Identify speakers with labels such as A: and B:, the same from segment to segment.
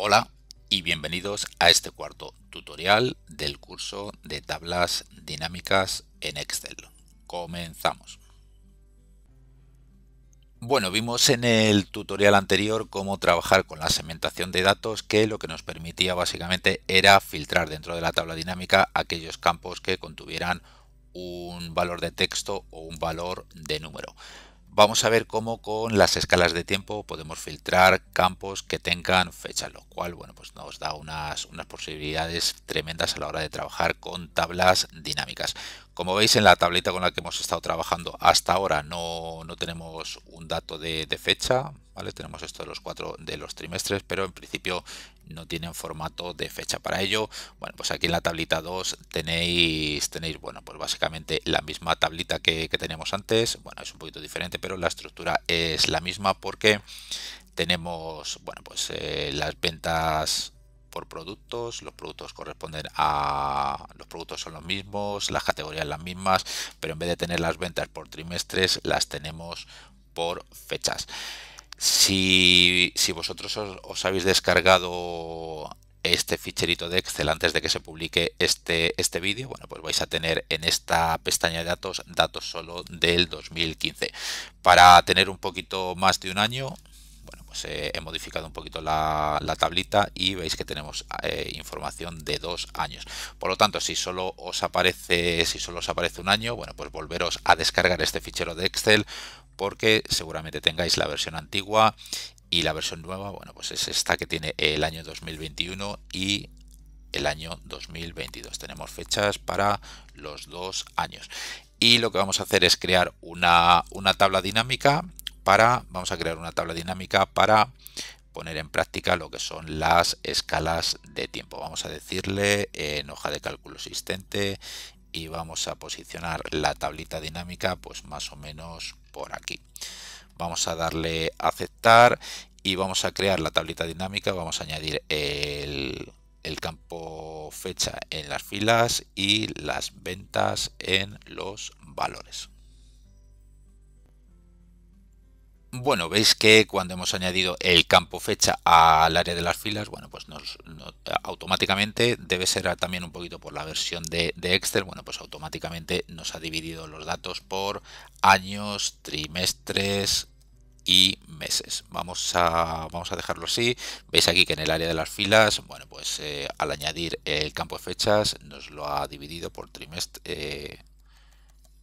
A: Hola y bienvenidos a este cuarto tutorial del curso de tablas dinámicas en Excel. Comenzamos. Bueno, vimos en el tutorial anterior cómo trabajar con la segmentación de datos, que lo que nos permitía básicamente era filtrar dentro de la tabla dinámica aquellos campos que contuvieran un valor de texto o un valor de número. Vamos a ver cómo con las escalas de tiempo podemos filtrar campos que tengan fecha, lo cual bueno, pues nos da unas posibilidades tremendas a la hora de trabajar con tablas dinámicas. Como veis en la tablita con la que hemos estado trabajando hasta ahora no tenemos un dato de fecha, ¿vale? Tenemos esto de los cuatro de los trimestres, pero en principio no tienen formato de fecha. Para ello, bueno, pues aquí en la tablita 2 tenéis bueno, pues básicamente la misma tablita que teníamos antes. Bueno, es un poquito diferente, pero la estructura es la misma porque tenemos, bueno, pues las ventas por productos, los productos corresponden a, los productos son los mismos, las categorías las mismas, pero en vez de tener las ventas por trimestres, las tenemos por fechas. Si vosotros os habéis descargado este ficherito de Excel antes de que se publique este vídeo, bueno, pues vais a tener en esta pestaña de datos, datos solo del 2015. Para tener un poquito más de un año, bueno, pues he modificado un poquito la tablita y veis que tenemos información de 2 años. Por lo tanto, si solo os aparece un año, bueno, pues volveros a descargar este fichero de Excel porque seguramente tengáis la versión antigua y la versión nueva, bueno, pues es esta que tiene el año 2021 y el año 2022. Tenemos fechas para los 2 años. Y lo que vamos a hacer es crear una tabla dinámica vamos a crear una tabla dinámica para poner en práctica lo que son las escalas de tiempo. Vamos a decirle en hoja de cálculo existente y vamos a posicionar la tablita dinámica pues más o menos por aquí. Vamos a darle a aceptar y vamos a crear la tablita dinámica. Vamos a añadir el campo fecha en las filas y las ventas en los valores. Bueno, veis que cuando hemos añadido el campo fecha al área de las filas, bueno, pues automáticamente debe ser también un poquito por la versión de Excel, bueno, pues automáticamente nos ha dividido los datos por años, trimestres y meses. Vamos a dejarlo así. Veis aquí que en el área de las filas, bueno, pues al añadir el campo de fechas nos lo ha dividido por trimestre,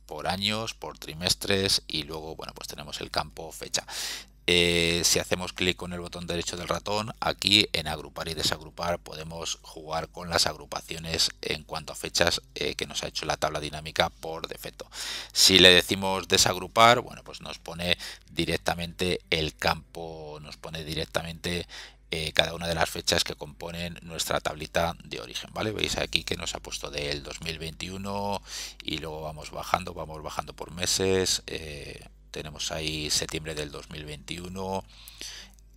A: por años, por trimestres y luego, bueno, pues tenemos el campo fecha. Si hacemos clic con el botón derecho del ratón, aquí en agrupar y desagrupar podemos jugar con las agrupaciones en cuanto a fechas que nos ha hecho la tabla dinámica por defecto. Si le decimos desagrupar, bueno, pues nos pone directamente el campo, nos pone directamente cada una de las fechas que componen nuestra tablita de origen, ¿vale? Veis aquí que nos ha puesto del 2021 y luego vamos bajando por meses. Tenemos ahí septiembre del 2021,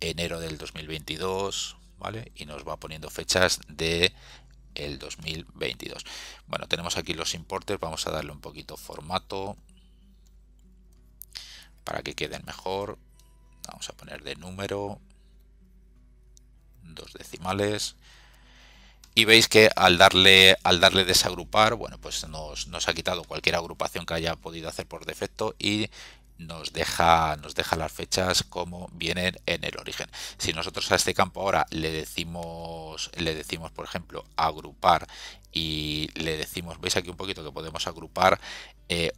A: enero del 2022, ¿vale? Y nos va poniendo fechas de el 2022. Bueno, tenemos aquí los importes, vamos a darle un poquito formato para que queden mejor. Vamos a poner de número, 2 decimales. Y veis que al darle desagrupar, bueno, pues nos ha quitado cualquier agrupación que haya podido hacer por defecto y nos deja las fechas como vienen en el origen. Si nosotros a este campo ahora le decimos por ejemplo agrupar y le decimos, veis aquí un poquito que podemos agrupar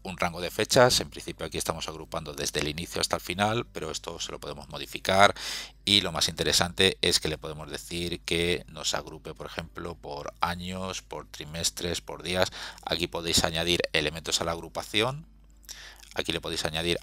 A: un rango de fechas. En principio aquí estamos agrupando desde el inicio hasta el final, pero esto se lo podemos modificar y lo más interesante es que le podemos decir que nos agrupe por ejemplo por años, por trimestres, por días. Aquí podéis añadir elementos a la agrupación. Aquí le podéis añadir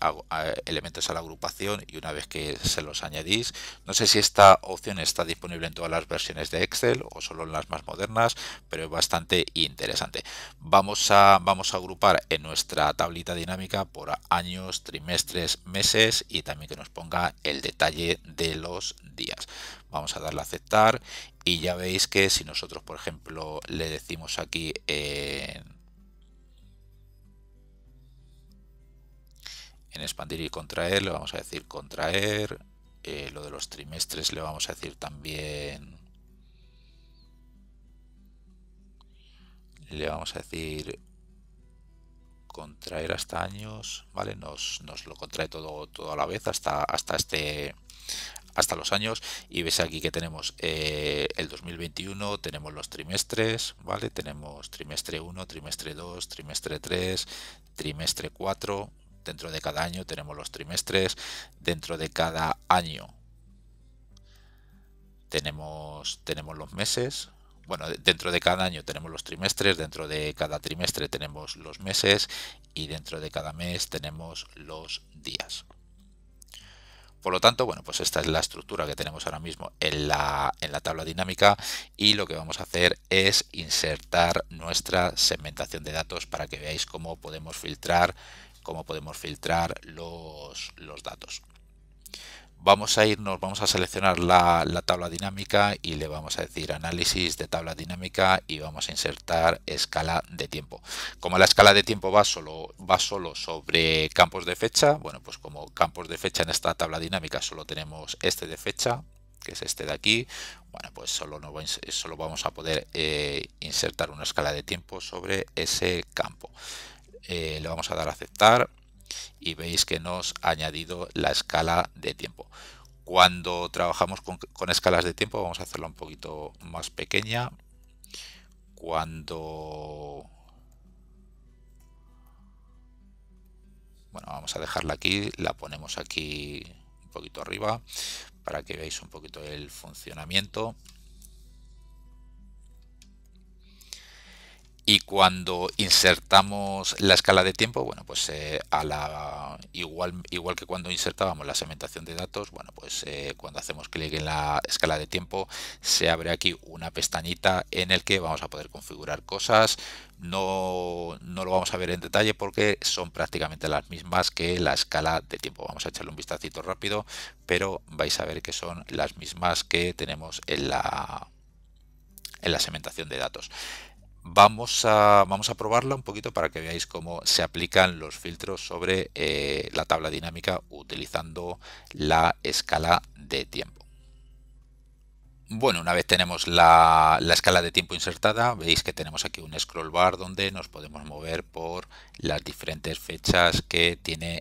A: elementos a la agrupación y una vez que se los añadís, no sé si esta opción está disponible en todas las versiones de Excel o solo en las más modernas, pero es bastante interesante. Vamos a agrupar en nuestra tablita dinámica por años, trimestres, meses y también que nos ponga el detalle de los días. Vamos a darle a aceptar y ya veis que si nosotros, por ejemplo, le decimos aquí en expandir y contraer, le vamos a decir contraer. Lo de los trimestres le vamos a decir también le vamos a decir contraer hasta años, ¿vale? Nos lo contrae todo a la vez hasta los años, y ves aquí que tenemos el 2021, tenemos los trimestres, ¿vale? Tenemos trimestre 1, trimestre 2, trimestre 3, trimestre 4. Dentro de cada año tenemos los trimestres. Dentro de cada año tenemos los meses. Bueno, dentro de cada año tenemos los trimestres, dentro de cada trimestre tenemos los meses y dentro de cada mes tenemos los días. Por lo tanto, bueno, pues esta es la estructura que tenemos ahora mismo en la tabla dinámica, y lo que vamos a hacer es insertar nuestra segmentación de datos para que veáis cómo podemos filtrar los datos. Vamos a seleccionar la tabla dinámica y le vamos a decir análisis de tabla dinámica y vamos a insertar escala de tiempo. Como la escala de tiempo va solo sobre campos de fecha, bueno, pues como campos de fecha en esta tabla dinámica solo tenemos este de fecha, que es este de aquí, bueno, pues solo vamos a poder insertar una escala de tiempo sobre ese campo. Le vamos a dar a aceptar y veis que nos ha añadido la escala de tiempo. Cuando trabajamos con escalas de tiempo vamos a hacerla un poquito más pequeña. Bueno, vamos a dejarla aquí, la ponemos aquí un poquito arriba para que veáis un poquito el funcionamiento. Y cuando insertamos la escala de tiempo, bueno, pues igual que cuando insertábamos la segmentación de datos, bueno, pues cuando hacemos clic en la escala de tiempo se abre aquí una pestañita en el que vamos a poder configurar cosas. No lo vamos a ver en detalle porque son prácticamente las mismas que la escala de tiempo. Vamos a echarle un vistacito rápido, pero vais a ver que son las mismas que tenemos en la segmentación de datos. Vamos a probarla un poquito para que veáis cómo se aplican los filtros sobre la tabla dinámica utilizando la escala de tiempo. Bueno, una vez tenemos la escala de tiempo insertada, veis que tenemos aquí un scroll bar donde nos podemos mover por las diferentes fechas que tiene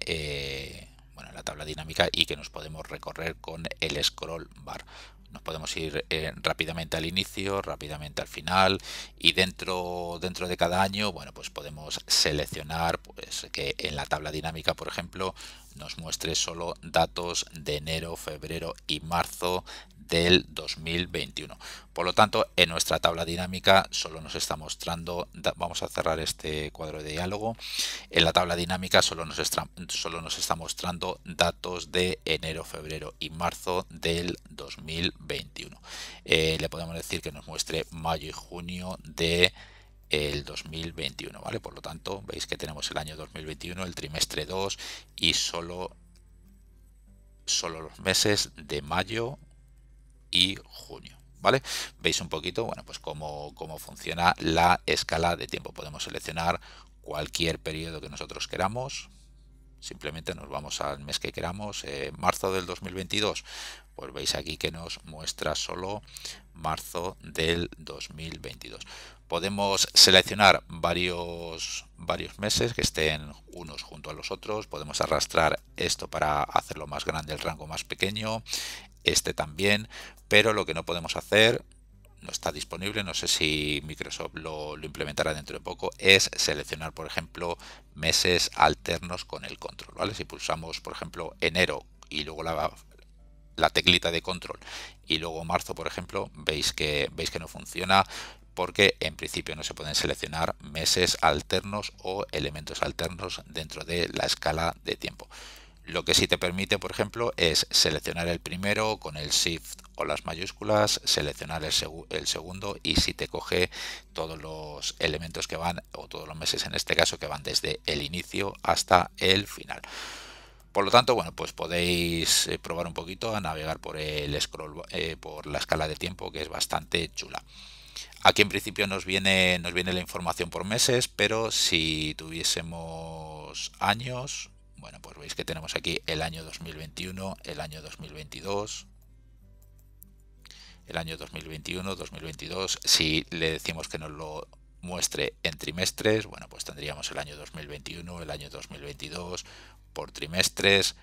A: la tabla dinámica y que nos podemos recorrer con el scroll bar. Nos podemos ir rápidamente al inicio, rápidamente al final, y dentro de cada año, bueno, pues podemos seleccionar pues que en la tabla dinámica, por ejemplo, nos muestre solo datos de enero, febrero y marzo del 2021. Por lo tanto, en nuestra tabla dinámica solo nos está mostrando, vamos a cerrar este cuadro de diálogo, en la tabla dinámica solo nos está mostrando datos de enero, febrero y marzo del 2021. Le podemos decir que nos muestre mayo y junio de el 2021, ¿vale? Por lo tanto, veis que tenemos el año 2021, el trimestre 2 y solo los meses de mayo y junio, ¿vale? Veis un poquito, bueno, pues cómo funciona la escala de tiempo. Podemos seleccionar cualquier periodo que nosotros queramos. Simplemente nos vamos al mes que queramos, marzo del 2022, pues veis aquí que nos muestra solo marzo del 2022. Podemos seleccionar varios meses que estén unos junto a los otros. Podemos arrastrar esto para hacerlo más grande, el rango más pequeño, este también, pero lo que no podemos hacer, no está disponible, no sé si Microsoft lo implementará dentro de poco, es seleccionar, por ejemplo, meses alternos con el control, ¿vale? Si pulsamos, por ejemplo, enero y luego la teclita de control y luego marzo, por ejemplo, veis que no funciona, porque en principio no se pueden seleccionar meses alternos o elementos alternos dentro de la escala de tiempo. Lo que sí te permite, por ejemplo, es seleccionar el primero con el Shift o las mayúsculas, seleccionar el segundo, y si te coge todos los elementos que van, o todos los meses en este caso, que van desde el inicio hasta el final. Por lo tanto, bueno, pues podéis probar un poquito a navegar por el scroll, por la escala de tiempo, que es bastante chula. Aquí en principio nos viene la información por meses, pero si tuviésemos años, bueno, pues veis que tenemos aquí el año 2021, el año 2022, el año 2021, 2022. Si le decimos que nos lo muestre en trimestres, bueno, pues tendríamos el año 2021, el año 2022 por trimestres.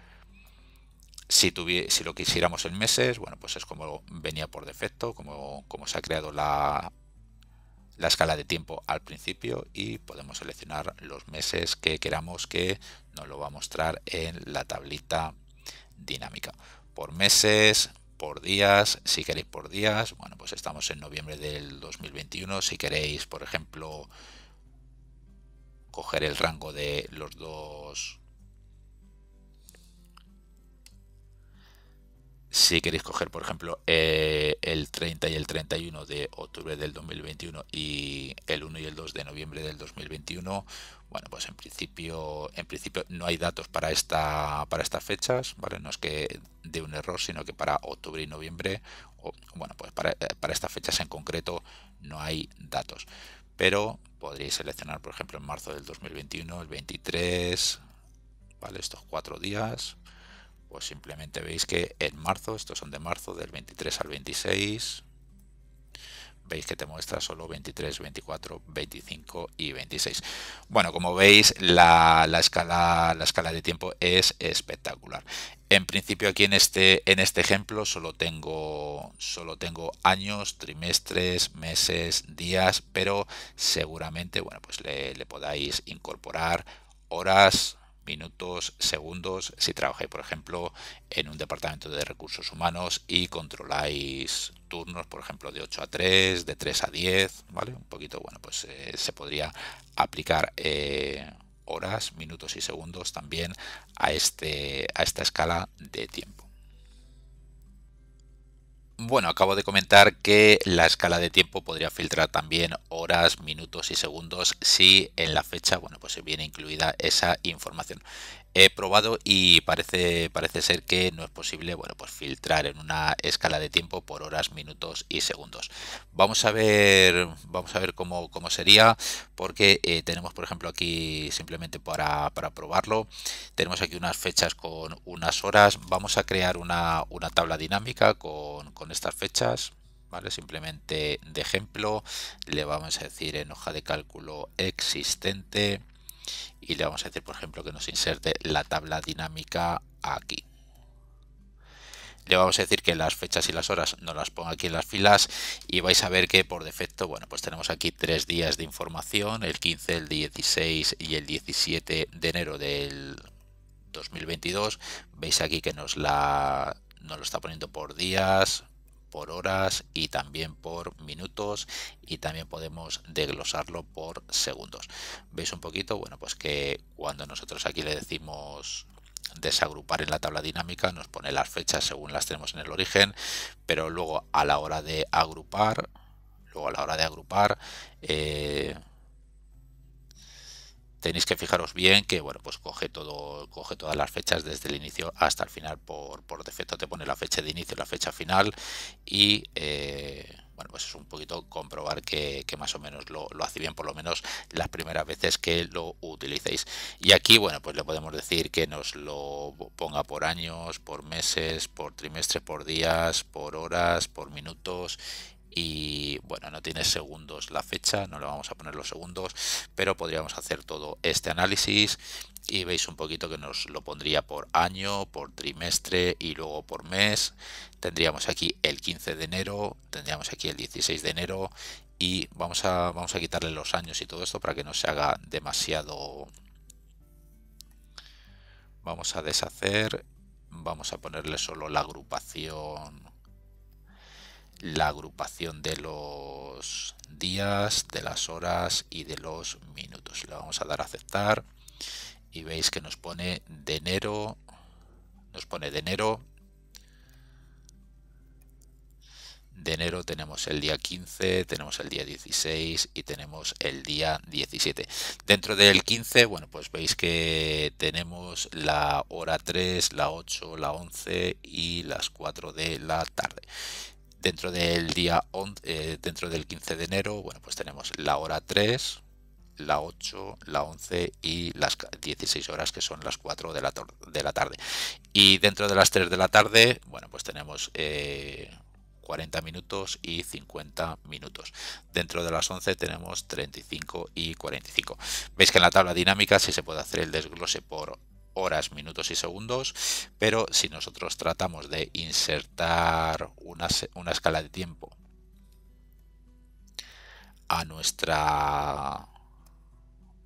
A: Si lo quisiéramos en meses, bueno, pues es como venía por defecto, como se ha creado la escala de tiempo al principio, y podemos seleccionar los meses que queramos que nos lo va a mostrar en la tablita dinámica. Por meses, por días, si queréis por días, bueno, pues estamos en noviembre del 2021. Si queréis, por ejemplo, coger el rango de los dos. Si queréis coger, por ejemplo, el 30 y el 31 de octubre del 2021 y el 1 y el 2 de noviembre del 2021, bueno, pues en principio no hay datos para estas fechas, ¿vale? No es que dé un error, sino que para octubre y noviembre, bueno, pues para estas fechas en concreto no hay datos. Pero podréis seleccionar, por ejemplo, en marzo del 2021, el 23, ¿vale? Estos 4 días. Pues simplemente veis que en marzo, estos son de marzo, del 23 al 26, veis que te muestra solo 23, 24, 25 y 26. Bueno, como veis, la escala de tiempo es espectacular. En principio aquí en este ejemplo solo tengo años, trimestres, meses, días, pero seguramente, bueno, pues le podáis incorporar horas, minutos, segundos, si trabajáis, por ejemplo, en un departamento de recursos humanos y controláis turnos, por ejemplo, de 8 a 3, de 3 a 10, ¿vale? Un poquito, bueno, pues se podría aplicar horas, minutos y segundos también a esta escala de tiempo. Bueno, acabo de comentar que la escala de tiempo podría filtrar también horas, minutos y segundos si en la fecha, bueno, pues se viene incluida esa información. He probado y parece ser que no es posible, bueno, pues filtrar en una escala de tiempo por horas, minutos y segundos. Vamos a ver cómo sería, porque tenemos, por ejemplo, aquí simplemente para probarlo, tenemos aquí unas fechas con unas horas. Vamos a crear una tabla dinámica con estas fechas, ¿vale? Simplemente de ejemplo, le vamos a decir en hoja de cálculo existente y le vamos a decir, por ejemplo, que nos inserte la tabla dinámica aquí. Le vamos a decir que las fechas y las horas nos las ponga aquí en las filas, y vais a ver que por defecto, bueno, pues tenemos aquí 3 días de información, el 15, el 16 y el 17 de enero del 2022. Veis aquí que nos lo está poniendo por días, por horas y también por minutos, y también podemos desglosarlo por segundos. Veis un poquito, bueno, pues que cuando nosotros aquí le decimos desagrupar en la tabla dinámica, nos pone las fechas según las tenemos en el origen, pero luego a la hora de agrupar, tenéis que fijaros bien que, bueno, pues coge todas las fechas desde el inicio hasta el final. Por defecto te pone la fecha de inicio y la fecha final, y bueno, pues es un poquito comprobar que más o menos lo hace bien, por lo menos las primeras veces que lo utilicéis. Y aquí, bueno, pues le podemos decir que nos lo ponga por años, por meses, por trimestres, por días, por horas, por minutos. Y bueno, no tiene segundos la fecha, no le vamos a poner los segundos, pero podríamos hacer todo este análisis, y veis un poquito que nos lo pondría por año, por trimestre y luego por mes. Tendríamos aquí el 15 de enero, tendríamos aquí el 16 de enero, y vamos a quitarle los años y todo esto para que no se haga demasiado. Vamos a deshacer, vamos a ponerle solo la agrupación de los días, de las horas y de los minutos. Le vamos a dar a aceptar, y veis que nos pone de enero, tenemos el día 15, tenemos el día 16 y tenemos el día 17. Dentro del 15, bueno, pues veis que tenemos la hora 3, la 8, la 11 y las 4 de la tarde. Dentro del dentro del 15 de enero, bueno, pues tenemos la hora 3, la 8, la 11 y las 16 horas, que son las 4 de la tarde. Y dentro de las 3 de la tarde, bueno, pues tenemos 40 minutos y 50 minutos. Dentro de las 11 tenemos 35 y 45. Veis que en la tabla dinámica sí se puede hacer el desglose por horas, minutos y segundos, pero si nosotros tratamos de insertar una escala de tiempo a nuestra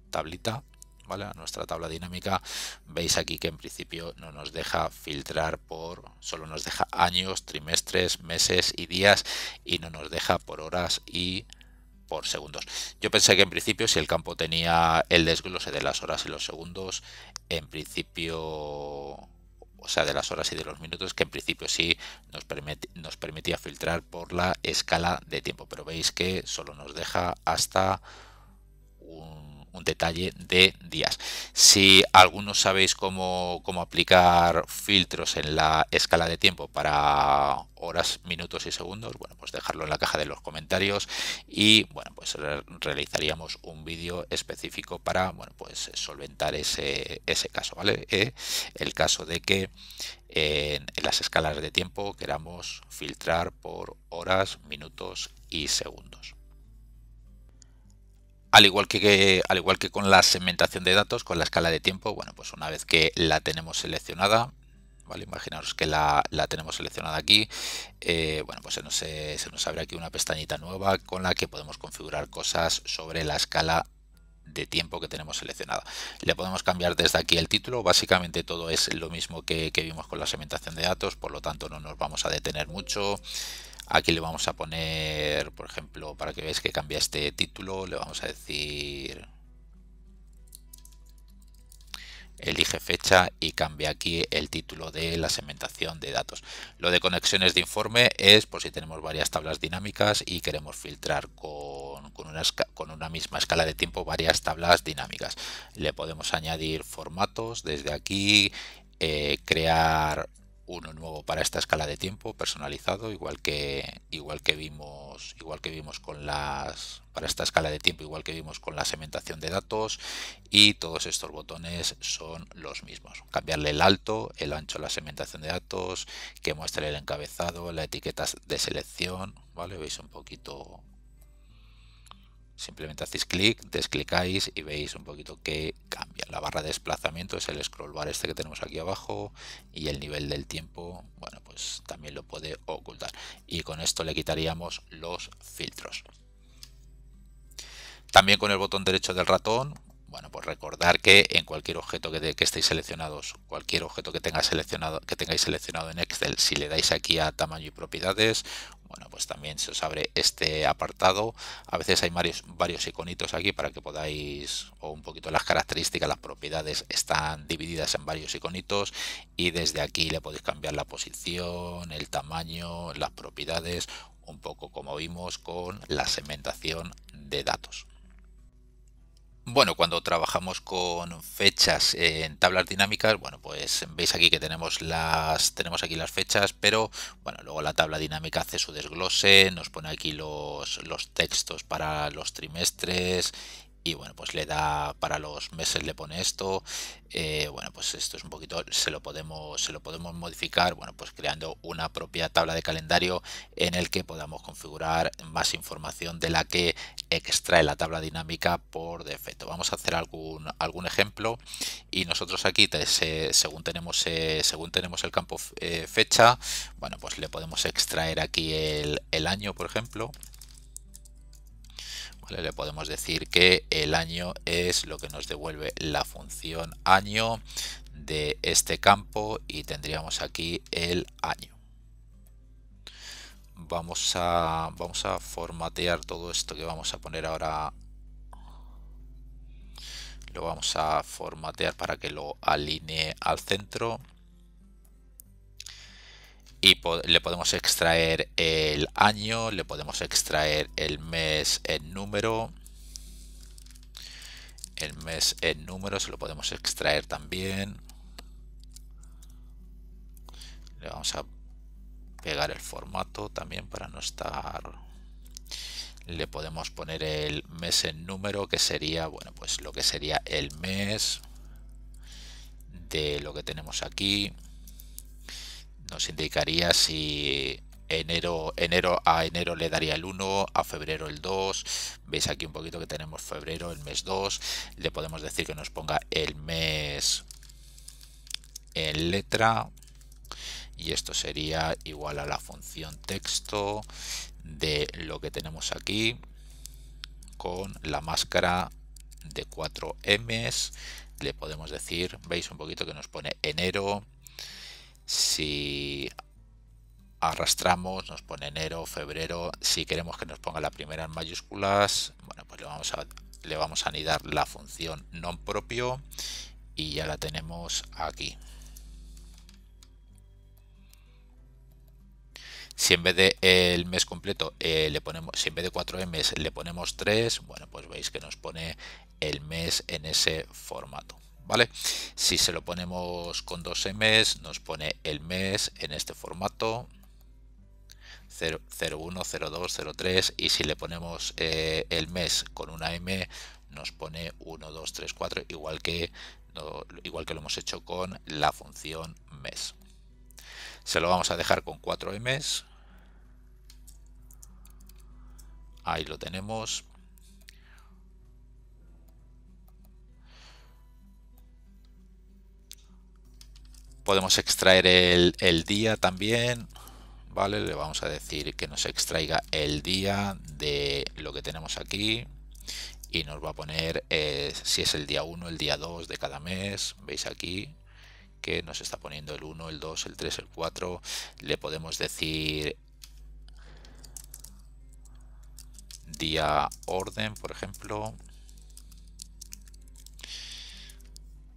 A: tablita, ¿vale? A nuestra tabla dinámica, veis aquí que en principio no nos deja filtrar solo nos deja años, trimestres, meses y días, y no nos deja por horas y por segundos. Yo pensé que en principio, si el campo tenía el desglose de las horas y los segundos, en principio, o sea, de las horas y de los minutos, que en principio sí nos permitía filtrar por la escala de tiempo, pero veis que solo nos deja hasta un detalle de días. Si algunos sabéis cómo aplicar filtros en la escala de tiempo para horas, minutos y segundos, bueno, pues dejarlo en la caja de los comentarios y bueno, pues realizaríamos un vídeo específico para, bueno, pues solventar ese caso, ¿vale? El caso de que en las escalas de tiempo queramos filtrar por horas, minutos y segundos. Al igual que con la segmentación de datos, con la escala de tiempo, bueno, pues una vez que la tenemos seleccionada, ¿vale? Imaginaros que la tenemos seleccionada aquí, bueno, pues se nos abre aquí una pestañita nueva con la que podemos configurar cosas sobre la escala de tiempo que tenemos seleccionada. Le podemos cambiar desde aquí el título, básicamente todo es lo mismo que vimos con la segmentación de datos, por lo tanto no nos vamos a detener mucho. Aquí le vamos a poner, por ejemplo, para que veáis que cambia este título, le vamos a decir elige fecha y cambia aquí el título de la segmentación de datos. Lo de conexiones de informe es por si tenemos varias tablas dinámicas y queremos filtrar con una misma escala de tiempo varias tablas dinámicas. Le podemos añadir formatos desde aquí, crear uno nuevo para esta escala de tiempo personalizado, igual que vimos con para esta escala de tiempo, igual que vimos con la segmentación de datos, y todos estos botones son los mismos. Cambiarle el alto, el ancho a la segmentación de datos, que muestre el encabezado, la etiqueta de selección, ¿vale? Veis un poquito. Simplemente hacéis clic, desclicáis y veis un poquito que cambia. La barra de desplazamiento es el scroll bar este que tenemos aquí abajo, y el nivel del tiempo, bueno, pues también lo puede ocultar. Y con esto le quitaríamos los filtros. También con el botón derecho del ratón, bueno, pues recordar que en cualquier objeto que estéis seleccionados, cualquier objeto que tengáis seleccionado en Excel, si le dais aquí a tamaño y propiedades, bueno, pues también se os abre este apartado. A veces hay varios iconitos aquí para que podáis, o un poquito las características, las propiedades están divididas en varios iconitos, y desde aquí le podéis cambiar la posición, el tamaño, las propiedades, un poco como vimos con la segmentación de datos. Bueno, cuando trabajamos con fechas en tablas dinámicas, bueno, pues veis aquí que tenemos aquí las fechas, pero bueno, luego la tabla dinámica hace su desglose, nos pone aquí los textos para los trimestres, y bueno, pues le da para los meses, le pone esto. Bueno, pues esto es un poquito, se lo podemos modificar, bueno, pues creando una propia tabla de calendario en el que podamos configurar más información de la que extrae la tabla dinámica por defecto. Vamos a hacer algún ejemplo, y nosotros aquí según tenemos el campo fecha, bueno, pues le podemos extraer aquí el año, por ejemplo. ¿Vale? Le podemos decir que el año es lo que nos devuelve la función año de este campo, y tendríamos aquí el año. Vamos a formatear todo esto que vamos a poner ahora. Lo vamos a formatear para que lo alinee al centro, y le podemos extraer el año, le podemos extraer el mes en número. El mes en número se lo podemos extraer también. Le vamos a pegar el formato también para no estar. Le podemos poner el mes en número, que sería, bueno, pues lo que sería el mes de lo que tenemos aquí. Nos indicaría si enero a enero le daría el 1, a febrero el 2. Veis aquí un poquito que tenemos febrero, el mes 2. Le podemos decir que nos ponga el mes en letra, y esto sería igual a la función texto de lo que tenemos aquí con la máscara de 4 M's. Le podemos decir, veis un poquito que nos pone enero. Si arrastramos nos pone enero, febrero. Si queremos que nos ponga la primera en mayúsculas, bueno, pues le vamos a anidar la función non propio y ya la tenemos aquí. Si en vez de el mes completo le ponemos, si en vez de 4 M's le ponemos 3, bueno, pues veis que nos pone el mes en ese formato, ¿vale? Si se lo ponemos con 2 M's, nos pone el mes en este formato, 01, 02, 03, y si le ponemos el mes con una M, nos pone 1, 2, 3, 4, igual que lo hemos hecho con la función mes. Se lo vamos a dejar con 4 M's. Ahí lo tenemos. Podemos extraer el día también, ¿vale? Le vamos a decir que nos extraiga el día de lo que tenemos aquí y nos va a poner si es el día 1, el día 2 de cada mes. Veis aquí que nos está poniendo el 1, el 2, el 3, el 4. Le podemos decir día orden, por ejemplo.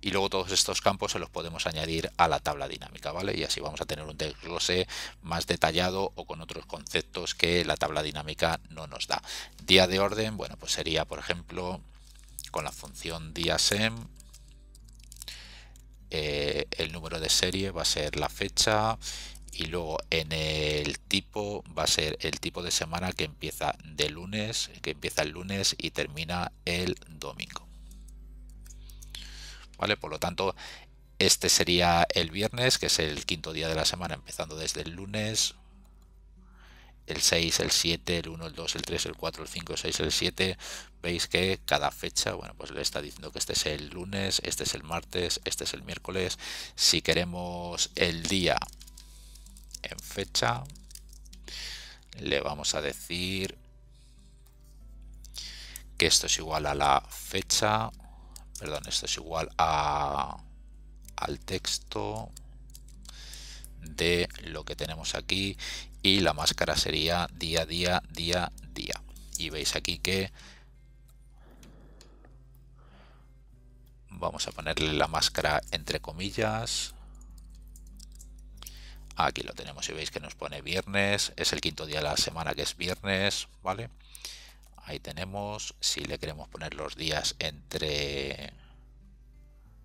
A: Y luego todos estos campos se los podemos añadir a la tabla dinámica, ¿vale? Y así vamos a tener un desglose más detallado o con otros conceptos que la tabla dinámica no nos da. Día de orden, bueno, pues sería, por ejemplo, con la función diasem, el número de serie va a ser la fecha, y luego en el tipo va a ser el tipo de semana que empieza de lunes, que empieza el lunes y termina el domingo. ¿Vale? Por lo tanto, este sería el viernes, que es el quinto día de la semana, empezando desde el lunes. El 6, el 7, el 1, el 2, el 3, el 4, el 5, el 6, el 7. Veis que cada fecha, bueno, pues le está diciendo que este es el lunes, este es el martes, este es el miércoles. Si queremos el día en fecha, le vamos a decir que esto es igual a la fecha, perdón, esto es igual al texto de lo que tenemos aquí, y la máscara sería día, día, día, día. Y veis aquí que vamos a ponerle la máscara entre comillas. Aquí lo tenemos y veis que nos pone viernes, es el quinto día de la semana que es viernes, ¿vale? Ahí tenemos. Si le queremos poner los días entre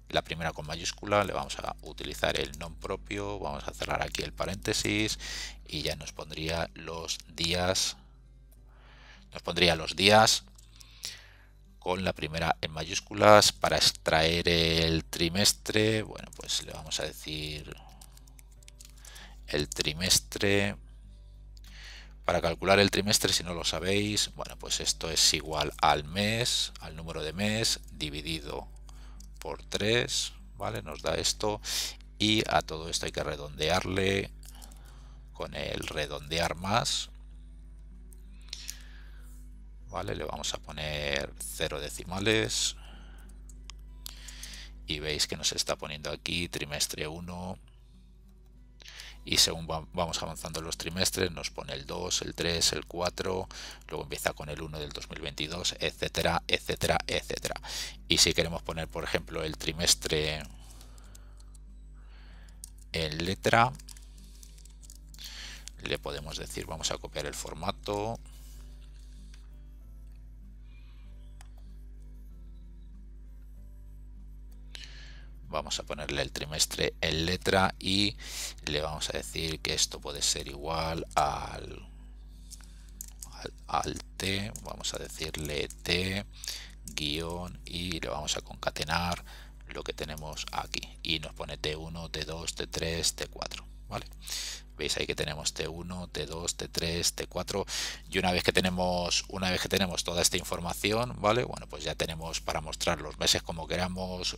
A: la primera con mayúscula, le vamos a utilizar el non propio, vamos a cerrar aquí el paréntesis y ya nos pondría los días, con la primera en mayúsculas. Para extraer el trimestre, bueno, pues le vamos a decir el trimestre. Para calcular el trimestre, si no lo sabéis, bueno, pues esto es igual al mes, al número de mes, dividido por 3, ¿vale? Nos da esto, y a todo esto hay que redondearle con el redondear más, ¿vale? Le vamos a poner 0 decimales y veis que nos está poniendo aquí trimestre 1, y según vamos avanzando los trimestres nos pone el 2, el 3, el 4, luego empieza con el 1 del 2022, etcétera, etcétera, etcétera. Y si queremos poner, por ejemplo, el trimestre en letra, le podemos decir, vamos a copiar el formato, vamos a ponerle el trimestre en letra y le vamos a decir que esto puede ser igual al T, vamos a decirle T guión, y le vamos a concatenar lo que tenemos aquí y nos pone T1, T2, T3, T4, ¿vale? Veis ahí que tenemos T1, T2, T3, T4 y una vez que tenemos toda esta información, ¿vale? Bueno, pues ya tenemos para mostrar los meses como queramos,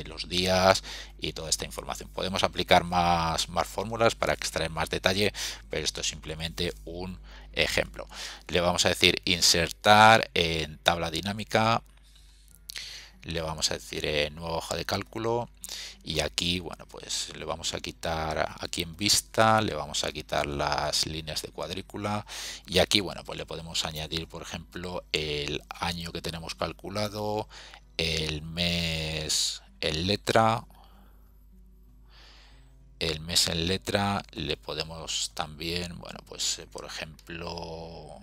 A: los días y toda esta información. Podemos aplicar más fórmulas para extraer más detalle, pero esto es simplemente un ejemplo. Le vamos a decir insertar en tabla dinámica, le vamos a decir nueva hoja de cálculo y aquí, bueno, pues le vamos a quitar aquí en vista, le vamos a quitar las líneas de cuadrícula y aquí, bueno, pues le podemos añadir, por ejemplo, el año que tenemos calculado, el mes en letra. El mes en letra le podemos también, bueno, pues por ejemplo,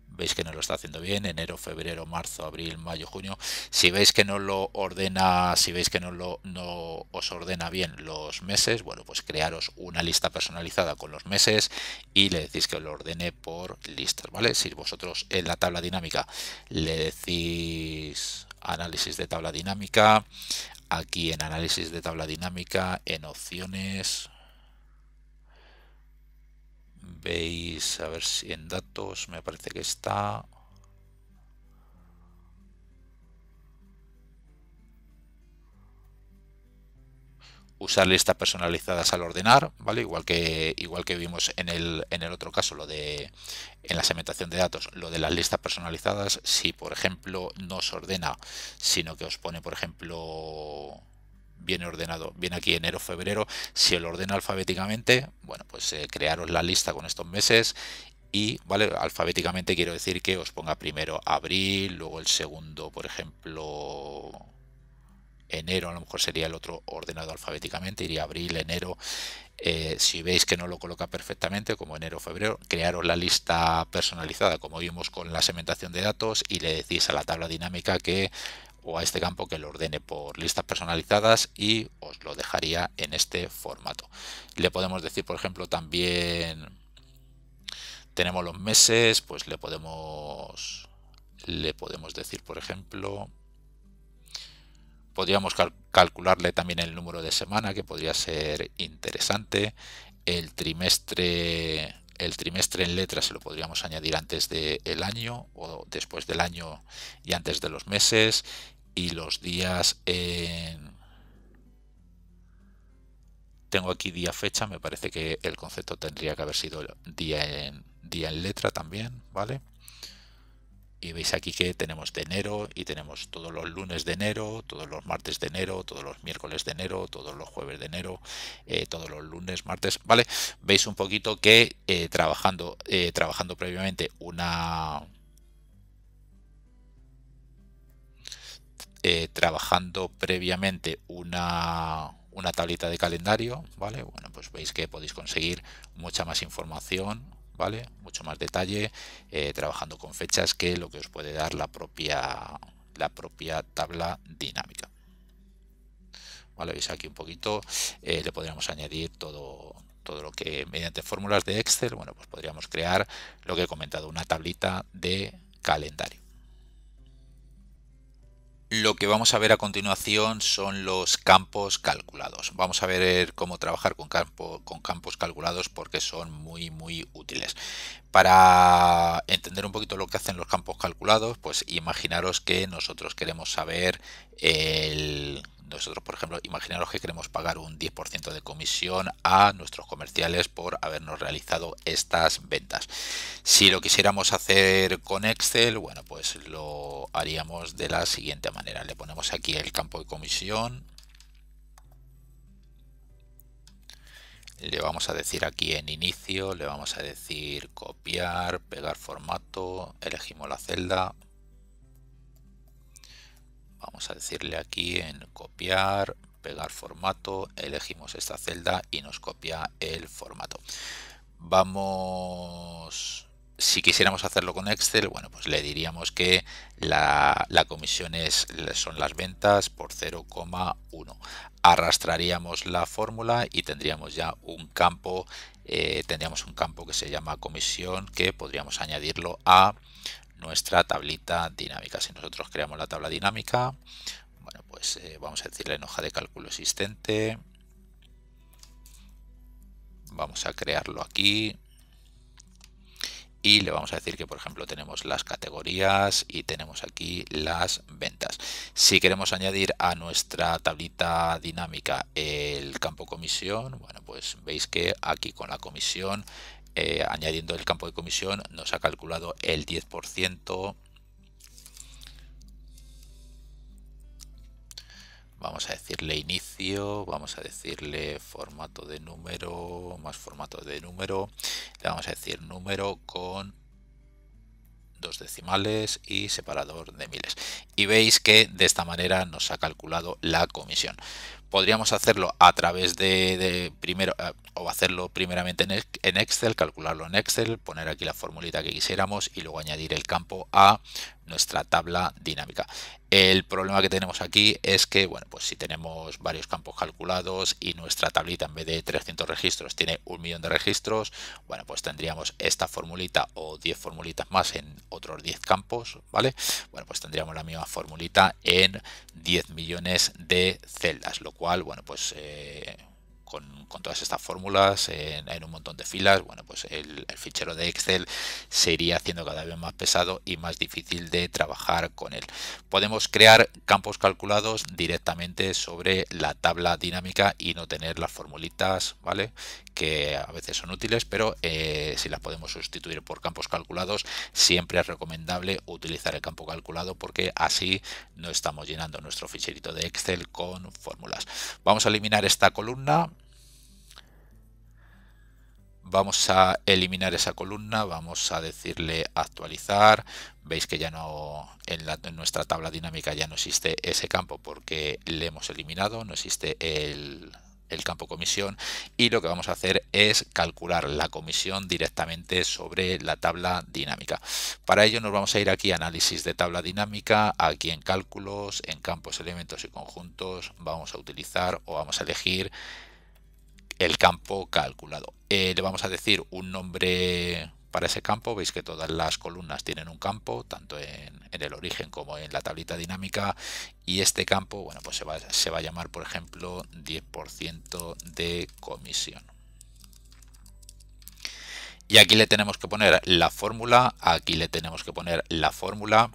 A: veis que no lo está haciendo bien, enero, febrero, marzo, abril, mayo, junio. Si veis que no lo ordena, si veis que no os ordena bien los meses, bueno, pues crearos una lista personalizada con los meses y le decís que lo ordene por listas, ¿vale? Si vosotros en la tabla dinámica le decís análisis de tabla dinámica, aquí en análisis de tabla dinámica, en opciones, veis, a ver si en datos me parece que está, usar listas personalizadas al ordenar, ¿vale? Igual que vimos en el otro caso, lo de en la segmentación de datos, lo de las listas personalizadas, si por ejemplo no os ordena, sino que os pone, por ejemplo, viene ordenado, viene aquí enero, febrero, si lo ordena alfabéticamente, bueno, pues crearos la lista con estos meses y, vale, alfabéticamente quiero decir que os ponga primero abril, luego el segundo, por ejemplo, enero, a lo mejor sería el otro ordenado alfabéticamente, iría abril, enero. Si veis que no lo coloca perfectamente, como enero, febrero, crearos la lista personalizada, como vimos con la segmentación de datos, y le decís a la tabla dinámica que o a este campo que lo ordene por listas personalizadas y os lo dejaría en este formato. Le podemos decir, por ejemplo, también tenemos los meses, pues le podemos decir, por ejemplo, podríamos calcularle también el número de semana, que podría ser interesante. El trimestre en letras se lo podríamos añadir antes del año o después del año y antes de los meses. Y los días en... Tengo aquí día fecha, me parece que el concepto tendría que haber sido día en letra también, ¿vale? Y veis aquí que tenemos de enero y tenemos todos los lunes de enero, todos los martes de enero, todos los miércoles de enero, todos los jueves de enero, todos los lunes, martes, ¿vale? Veis un poquito que trabajando previamente una tablita de calendario, ¿vale? Bueno, pues veis que podéis conseguir mucha más información, ¿vale? Mucho más detalle, trabajando con fechas que lo que os puede dar la propia tabla dinámica. ¿Vale? Veis aquí un poquito, le podríamos añadir todo lo que mediante fórmulas de Excel, bueno, pues podríamos crear lo que he comentado, una tablita de calendario. Lo que vamos a ver a continuación son los campos calculados. Vamos a ver cómo trabajar con campos calculados porque son muy útiles. Para entender un poquito lo que hacen los campos calculados, pues imaginaros que nosotros queremos saber nosotros, por ejemplo, imaginaros que queremos pagar un 10% de comisión a nuestros comerciales por habernos realizado estas ventas. Si lo quisiéramos hacer con Excel, bueno, pues lo haríamos de la siguiente manera. Le ponemos aquí el campo de comisión. Le vamos a decir aquí en inicio, le vamos a decir copiar, pegar formato, elegimos la celda. Vamos a decirle aquí en copiar, pegar formato, elegimos esta celda y nos copia el formato. Si quisiéramos hacerlo con Excel, bueno, pues le diríamos que la comisión son las ventas por 0,1. Arrastraríamos la fórmula y tendríamos ya un campo, que se llama comisión, que podríamos añadirlo a nuestra tablita dinámica. Si nosotros creamos la tabla dinámica, bueno, pues vamos a decirle en hoja de cálculo existente, Vamos a crearlo aquí. Y le vamos a decir que, por ejemplo, tenemos las categorías y tenemos aquí las ventas. Si queremos añadir a nuestra tablita dinámica el campo comisión, bueno, pues veis que aquí con la comisión, añadiendo el campo de comisión, nos ha calculado el 10%. Vamos a decirle inicio, vamos a decirle formato de número, más formato de número, le vamos a decir número con 2 decimales y separador de miles. Y veis que de esta manera nos ha calculado la comisión. Podríamos hacerlo a través de primero o hacerlo primeramente en Excel, calcularlo en Excel, poner aquí la formulita que quisiéramos y luego añadir el campo a nuestra tabla dinámica. El problema que tenemos aquí es que, bueno, pues si tenemos varios campos calculados y nuestra tablita en vez de 300 registros tiene 1.000.000 de registros, bueno, pues tendríamos esta formulita o 10 formulitas más en otros 10 campos, ¿vale? Bueno, pues tendríamos la misma formulita en 10 millones de celdas, lo cual, bueno, pues con todas estas fórmulas en un montón de filas, bueno, pues el fichero de Excel se iría haciendo cada vez más pesado y más difícil de trabajar con él. Podemos crear campos calculados directamente sobre la tabla dinámica y no tener las formulitas, ¿vale? Que a veces son útiles, pero si las podemos sustituir por campos calculados, siempre es recomendable utilizar el campo calculado porque así no estamos llenando nuestro ficherito de Excel con fórmulas. Vamos a eliminar esta columna. Vamos a eliminar esa columna, vamos a decirle actualizar. Veis que ya no en nuestra tabla dinámica ya no existe ese campo porque le hemos eliminado, no existe el campo comisión, y lo que vamos a hacer es calcular la comisión directamente sobre la tabla dinámica. Para ello nos vamos a ir aquí a análisis de tabla dinámica, aquí en cálculos, en campos, elementos y conjuntos, vamos a utilizar o vamos a elegir el campo calculado. Le vamos a decir un nombre para ese campo. Veis que todas las columnas tienen un campo, tanto en el origen como en la tablita dinámica, y este campo, bueno, pues se va a llamar, por ejemplo, 10% de comisión. Y aquí le tenemos que poner la fórmula, aquí le tenemos que poner la fórmula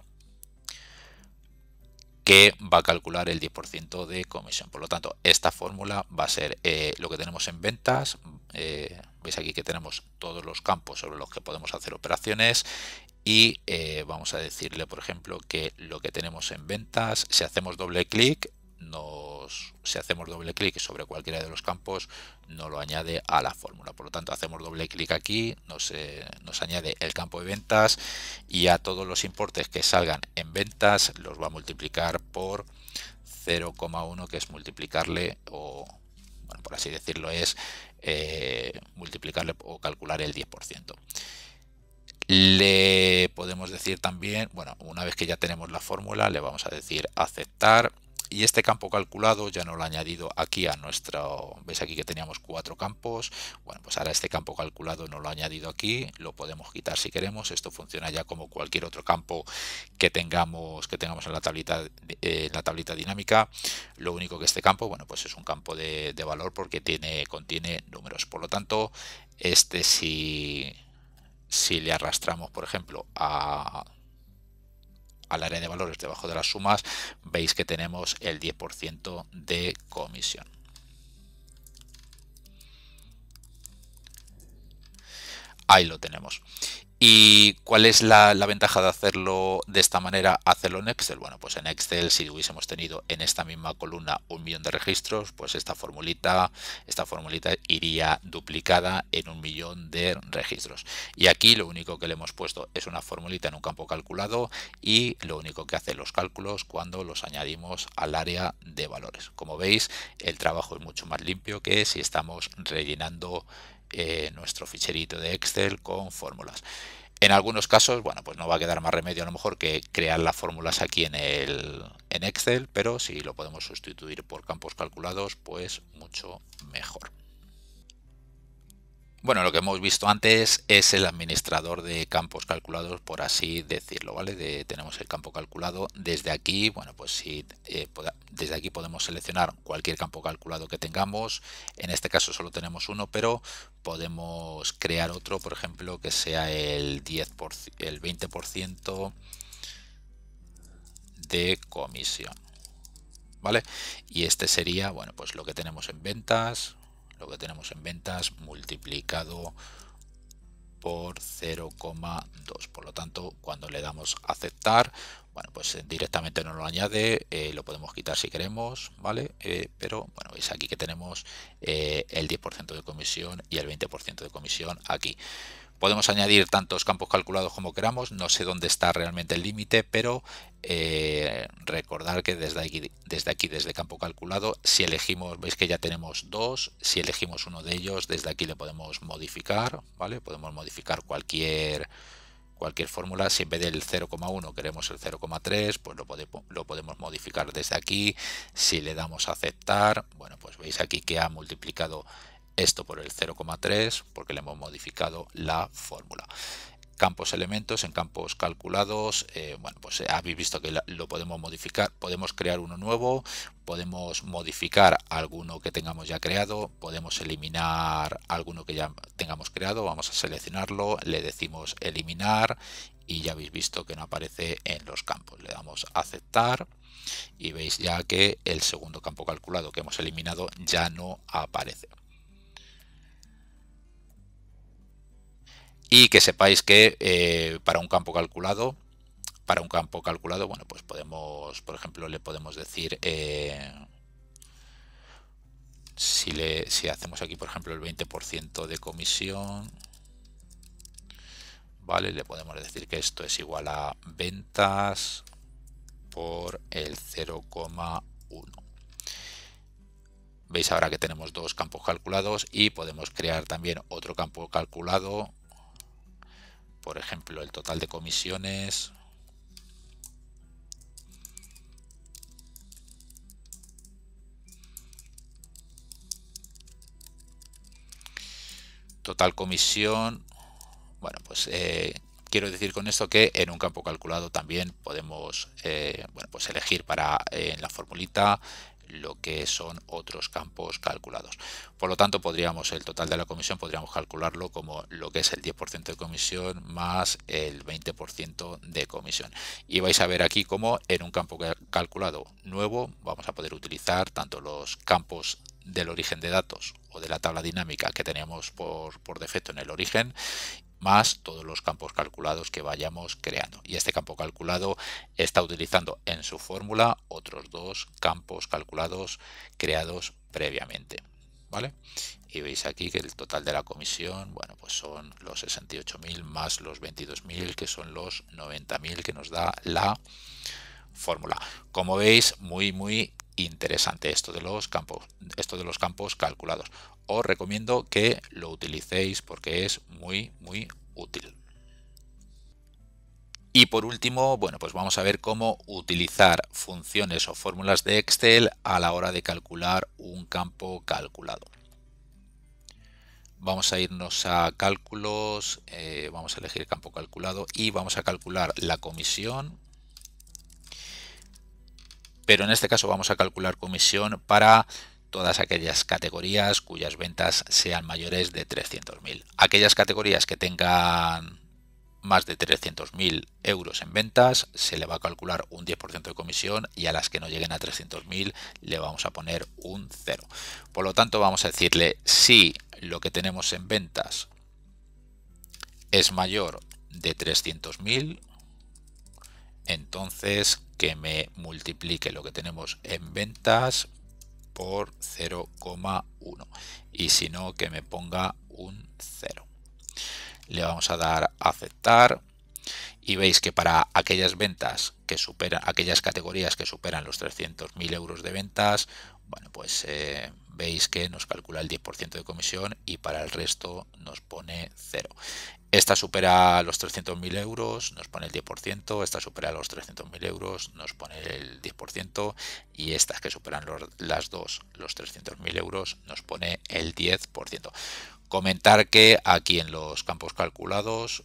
A: que va a calcular el 10% de comisión. Por lo tanto, esta fórmula va a ser lo que tenemos en ventas. Veis aquí que tenemos todos los campos sobre los que podemos hacer operaciones y vamos a decirle, por ejemplo, que lo que tenemos en ventas, si hacemos doble clic, sobre cualquiera de los campos, nos lo añade a la fórmula. Por lo tanto, hacemos doble clic aquí, nos añade el campo de ventas, y a todos los importes que salgan en ventas los va a multiplicar por 0,1, que es multiplicarle, o bueno, por así decirlo, es multiplicarle o calcular el 10%. Le podemos decir también, bueno, una vez que ya tenemos la fórmula, le vamos a decir aceptar, y este campo calculado ya no lo ha añadido aquí a nuestro, veis aquí que teníamos 4 campos, bueno, pues ahora este campo calculado no lo ha añadido aquí, lo podemos quitar si queremos. Esto funciona ya como cualquier otro campo que tengamos en la tablita dinámica. Lo único que este campo, bueno, pues es un campo de valor porque contiene números. Por lo tanto, este si le arrastramos, por ejemplo, al área de valores debajo de las sumas, veis que tenemos el 10% de comisión. Ahí lo tenemos. ¿Y cuál es la ventaja de hacerlo de esta manera, hacerlo en Excel? Bueno, pues en Excel, si hubiésemos tenido en esta misma columna 1.000.000 de registros, pues esta formulita iría duplicada en 1.000.000 de registros. Y aquí lo único que le hemos puesto es una formulita en un campo calculado, y lo único que hace los cálculos cuando los añadimos al área de valores. Como veis, el trabajo es mucho más limpio que si estamos rellenando nuestro ficherito de Excel con fórmulas. En algunos casos, bueno, pues no va a quedar más remedio a lo mejor que crear las fórmulas aquí en Excel, pero si lo podemos sustituir por campos calculados, pues mucho mejor. Bueno, lo que hemos visto antes es el administrador de campos calculados, por así decirlo, ¿vale? Tenemos el campo calculado. Desde aquí, bueno, pues si desde aquí podemos seleccionar cualquier campo calculado que tengamos. En este caso solo tenemos uno, pero podemos crear otro, por ejemplo, que sea el 10%, el 20% de comisión, ¿vale? Y este sería, bueno, pues lo que tenemos en ventas, multiplicado por 0,2. Por lo tanto, cuando le damos a aceptar, bueno, pues directamente nos lo añade, lo podemos quitar si queremos, ¿vale? Pero bueno, veis aquí que tenemos el 10% de comisión y el 20% de comisión aquí. Podemos añadir tantos campos calculados como queramos, no sé dónde está realmente el límite, pero recordar que desde campo calculado, si elegimos, veis que ya tenemos dos, si elegimos uno de ellos, desde aquí le podemos modificar, ¿vale? Podemos modificar cualquier fórmula. Si en vez del 0,1 queremos el 0,3, pues lo podemos modificar desde aquí. Si le damos a aceptar, bueno, pues veis aquí que ha multiplicado esto por el 0,3 porque le hemos modificado la fórmula. Campos elementos en campos calculados, bueno, pues habéis visto que lo podemos modificar, podemos crear uno nuevo, podemos modificar alguno que tengamos ya creado, podemos eliminar alguno que ya tengamos creado. Vamos a seleccionarlo, le decimos eliminar y ya habéis visto que no aparece en los campos. Le damos a aceptar y veis ya que el segundo campo calculado que hemos eliminado ya no aparece. Y que sepáis que para un campo calculado, bueno, pues podemos, por ejemplo, le podemos decir, si hacemos aquí, por ejemplo, el 20% de comisión, ¿vale? Le podemos decir que esto es igual a ventas por el 0,1. Veis ahora que tenemos dos campos calculados y podemos crear también otro campo calculado. Por ejemplo, el total de comisiones. Total comisión. Bueno, pues quiero decir con esto que en un campo calculado también podemos bueno, pues elegir para en la formulita lo que son otros campos calculados. Por lo tanto, el total de la comisión podríamos calcularlo como lo que es el 10% de comisión más el 20% de comisión. Y vais a ver aquí como en un campo calculado nuevo vamos a poder utilizar tanto los campos del origen de datos o de la tabla dinámica que teníamos por defecto en el origen, más todos los campos calculados que vayamos creando. Y este campo calculado está utilizando en su fórmula otros dos campos calculados creados previamente, ¿vale? Y veis aquí que el total de la comisión, bueno, pues son los 68.000 más los 22.000, que son los 90.000 que nos da la fórmula. Como veis, muy interesante esto de los campos calculados. Os recomiendo que lo utilicéis porque es muy útil. Y por último, bueno, pues vamos a ver cómo utilizar funciones o fórmulas de Excel a la hora de calcular un campo calculado. Vamos a irnos a cálculos, vamos a elegir campo calculado y vamos a calcular la comisión. Pero en este caso vamos a calcular comisión para todas aquellas categorías cuyas ventas sean mayores de 300.000. Aquellas categorías que tengan más de 300.000 euros en ventas se le va a calcular un 10% de comisión, y a las que no lleguen a 300.000 le vamos a poner un 0. Por lo tanto, vamos a decirle si lo que tenemos en ventas es mayor de 300.000, entonces que me multiplique lo que tenemos en ventas por 0,1, y si no, que me ponga un 0. Le vamos a dar a aceptar y veis que para aquellas ventas que superan, aquellas categorías que superan los 300.000 euros de ventas, bueno, pues veis que nos calcula el 10% de comisión y para el resto nos pone 0. Esta supera los 300.000 euros, nos pone el 10%, esta supera los 300.000 euros, nos pone el 10%, y estas que superan las dos, los 300.000 euros, nos pone el 10%. Comentar que aquí en los campos calculados,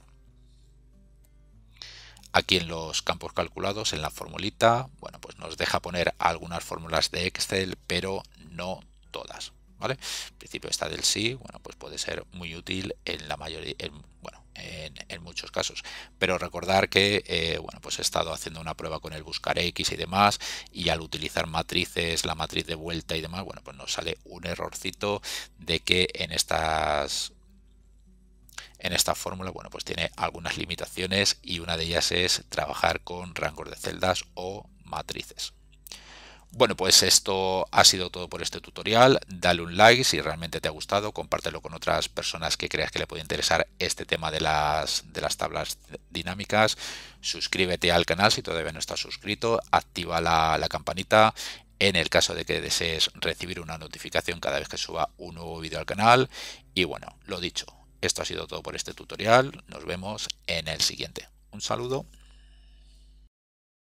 A: en la formulita, bueno, pues nos deja poner algunas fórmulas de Excel, pero no todas, ¿vale? En principio esta del sí, bueno, pues puede ser muy útil en la mayoría, bueno, en muchos casos, pero recordar que, bueno, pues he estado haciendo una prueba con el buscar X y demás, y al utilizar matrices, la matriz de vuelta y demás, bueno, pues nos sale un errorcito de que en esta fórmula, bueno, pues tiene algunas limitaciones, y una de ellas es trabajar con rangos de celdas o matrices. Bueno, pues esto ha sido todo por este tutorial. Dale un like si realmente te ha gustado, compártelo con otras personas que creas que le puede interesar este tema de las tablas dinámicas. Suscríbete al canal si todavía no estás suscrito, activa la campanita en el caso de que desees recibir una notificación cada vez que suba un nuevo vídeo al canal. Y bueno, lo dicho, esto ha sido todo por este tutorial. Nos vemos en el siguiente. Un saludo.